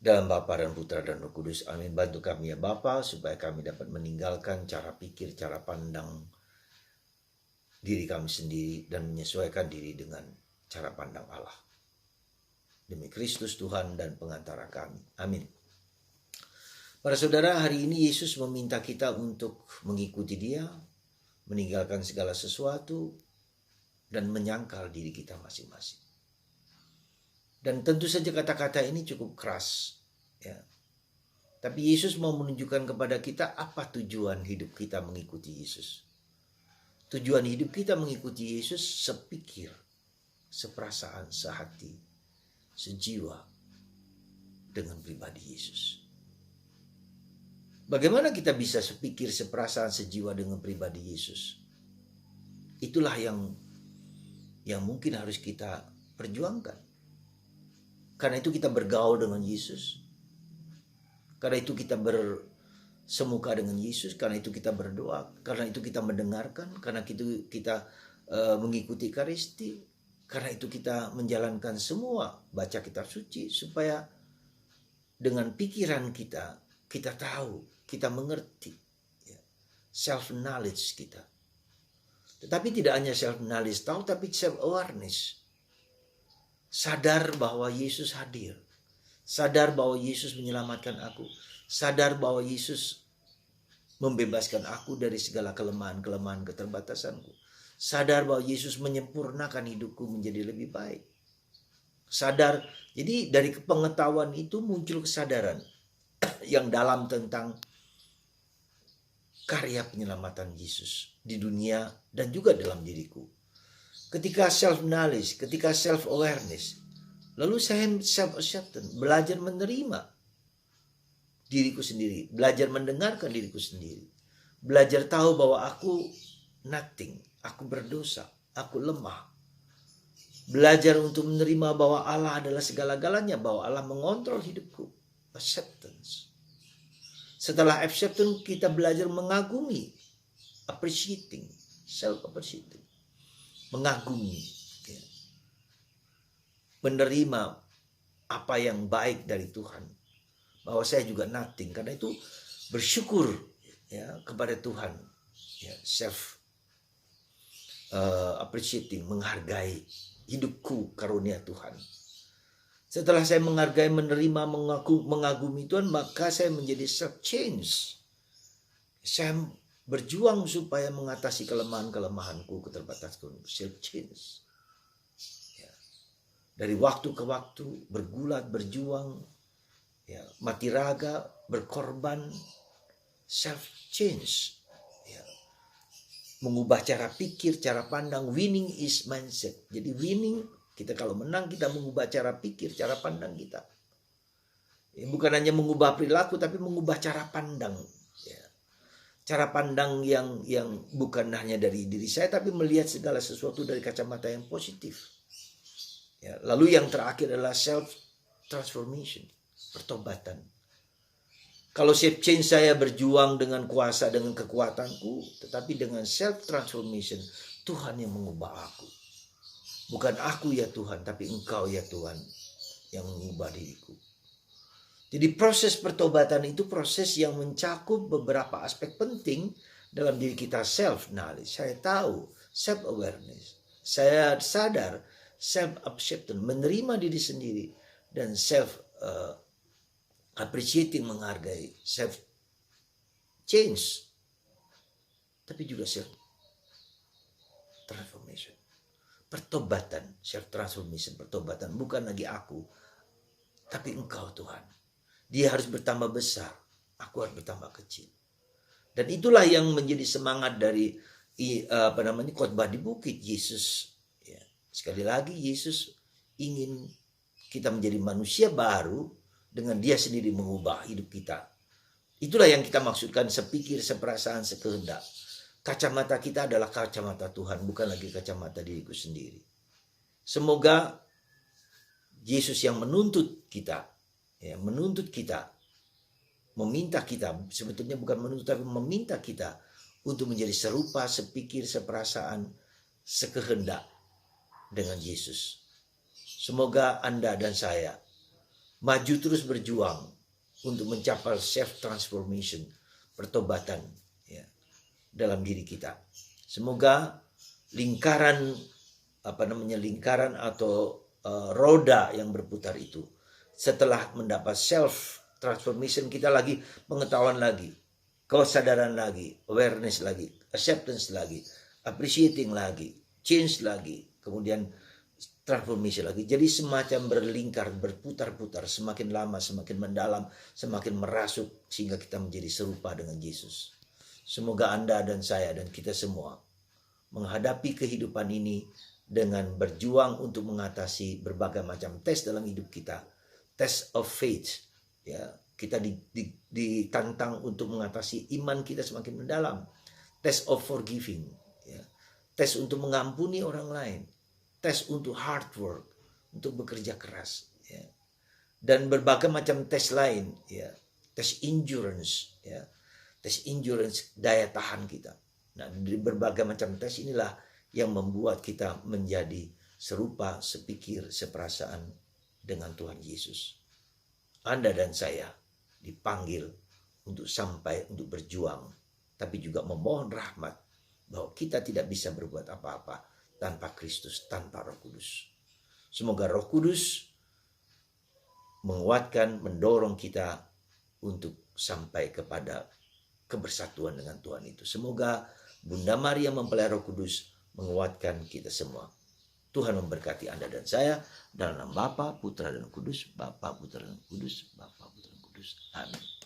Dalam Bapa dan Putra dan Roh Kudus, amin. Bantu kami ya Bapa, supaya kami dapat meninggalkan cara pikir, cara pandang diri kami sendiri dan menyesuaikan diri dengan cara pandang Allah. Demi Kristus Tuhan dan pengantara kami. Amin. Para saudara, hari ini Yesus meminta kita untuk mengikuti Dia, meninggalkan segala sesuatu, dan menyangkal diri kita masing-masing. Dan tentu saja kata-kata ini cukup keras, ya. Tapi Yesus mau menunjukkan kepada kita apa tujuan hidup kita mengikuti Yesus. Tujuan hidup kita mengikuti Yesus sepikir, seperasaan, sehati, sejiwa dengan pribadi Yesus. Bagaimana kita bisa sepikir, seperasaan, sejiwa dengan pribadi Yesus? Itulah yang mungkin harus kita perjuangkan. Karena itu kita bergaul dengan Yesus. Karena itu kita bersemuka dengan Yesus. Karena itu kita berdoa. Karena itu kita mendengarkan. Karena itu kita mengikuti Ekaristi. Karena itu kita menjalankan semua baca kitab suci. Supaya dengan pikiran kita tahu, kita mengerti, ya, self-knowledge kita. Tetapi tidak hanya self-knowledge tahu, tapi self-awareness. Sadar bahwa Yesus hadir. Sadar bahwa Yesus menyelamatkan aku. Sadar bahwa Yesus membebaskan aku dari segala kelemahan-kelemahan keterbatasanku. Sadar bahwa Yesus menyempurnakan hidupku menjadi lebih baik. Sadar, jadi dari pengetahuan itu muncul kesadaran yang dalam tentang karya penyelamatan Yesus di dunia dan juga dalam diriku. Ketika self-knowledge, ketika self-awareness, lalu saya self-acceptance, belajar menerima diriku sendiri, belajar mendengarkan diriku sendiri, belajar tahu bahwa aku nothing, aku berdosa, aku lemah. Belajar untuk menerima bahwa Allah adalah segala-galanya, bahwa Allah mengontrol hidupku. Acceptance. Setelah acceptance kita belajar mengagumi, appreciating, self-appreciating, mengagumi, ya. Menerima apa yang baik dari Tuhan, bahwa saya juga nothing, karena itu bersyukur, ya, kepada Tuhan, ya, self appreciating, menghargai hidupku karunia Tuhan. Setelah saya menghargai, menerima, mengagumi Tuhan, maka saya menjadi self-change. Saya berjuang supaya mengatasi kelemahan-kelemahanku, keterbatasanku. Self-change. Ya. Dari waktu ke waktu, bergulat, berjuang, ya, mati raga, berkorban, self-change. Ya. Mengubah cara pikir, cara pandang. Winning is mindset. Jadi winning, kita kalau menang, kita mengubah cara pikir, cara pandang kita. Ya, bukan hanya mengubah perilaku, tapi mengubah cara pandang. Ya. Cara pandang yang bukan hanya dari diri saya, tapi melihat segala sesuatu dari kacamata yang positif. Ya. Lalu yang terakhir adalah self-transformation, pertobatan. Kalau self-change saya berjuang dengan kuasa, dengan kekuatanku, tetapi dengan self-transformation, Tuhan yang mengubah aku. Bukan aku ya Tuhan, tapi Engkau ya Tuhan yang mengubah diriku. Jadi proses pertobatan itu proses yang mencakup beberapa aspek penting dalam diri kita. Self-knowledge, saya tahu. Self-awareness, saya sadar. Self-acceptance, menerima diri sendiri. Dan self-appreciating, menghargai. Self-change, tapi juga self-transformation. Pertobatan, self-transformation, pertobatan. Bukan lagi aku, tapi Engkau Tuhan. Dia harus bertambah besar, aku harus bertambah kecil. Dan itulah yang menjadi semangat dari khotbah di bukit Yesus. Ya. Sekali lagi Yesus ingin kita menjadi manusia baru dengan Dia sendiri mengubah hidup kita. Itulah yang kita maksudkan sepikir, seperasaan, sekehendak. Kacamata kita adalah kacamata Tuhan, bukan lagi kacamata diriku sendiri. Semoga Yesus yang menuntut kita, ya, meminta kita, sebetulnya bukan menuntut tapi meminta kita untuk menjadi serupa, sepikir, seperasaan, sekehendak dengan Yesus. Semoga Anda dan saya maju terus berjuang untuk mencapai self transformation, pertobatan ya, dalam diri kita. Semoga lingkaran lingkaran atau roda yang berputar itu, setelah mendapat self transformation, kita lagi pengetahuan lagi, kesadaran lagi, awareness lagi, acceptance lagi, appreciating lagi, change lagi, kemudian transformation lagi. Jadi semacam berlingkar, berputar-putar, semakin lama semakin mendalam, semakin merasuk sehingga kita menjadi serupa dengan Yesus. Semoga Anda dan saya dan kita semua menghadapi kehidupan ini dengan berjuang untuk mengatasi berbagai macam tes dalam hidup kita. Test of faith, ya, kita ditantang untuk mengatasi iman kita semakin mendalam. Test of forgiving, ya, tes untuk mengampuni orang lain, tes untuk hard work, untuk bekerja keras, ya, dan berbagai macam tes lain, ya, tes endurance, ya, tes endurance daya tahan kita. Nah, dari berbagai macam tes inilah yang membuat kita menjadi serupa, sepikir, seperasaan dengan Tuhan Yesus. Anda dan saya dipanggil untuk sampai untuk berjuang, tapi juga memohon rahmat bahwa kita tidak bisa berbuat apa-apa tanpa Kristus, tanpa Roh Kudus. Semoga Roh Kudus menguatkan, mendorong kita untuk sampai kepada kebersatuan dengan Tuhan itu. Semoga Bunda Maria mempelai Roh Kudus menguatkan kita semua. Tuhan memberkati Anda dan saya dalam nama Bapa, Putra dan Kudus, Bapa, Putra dan Kudus, Bapa, Putra dan Kudus. Amin.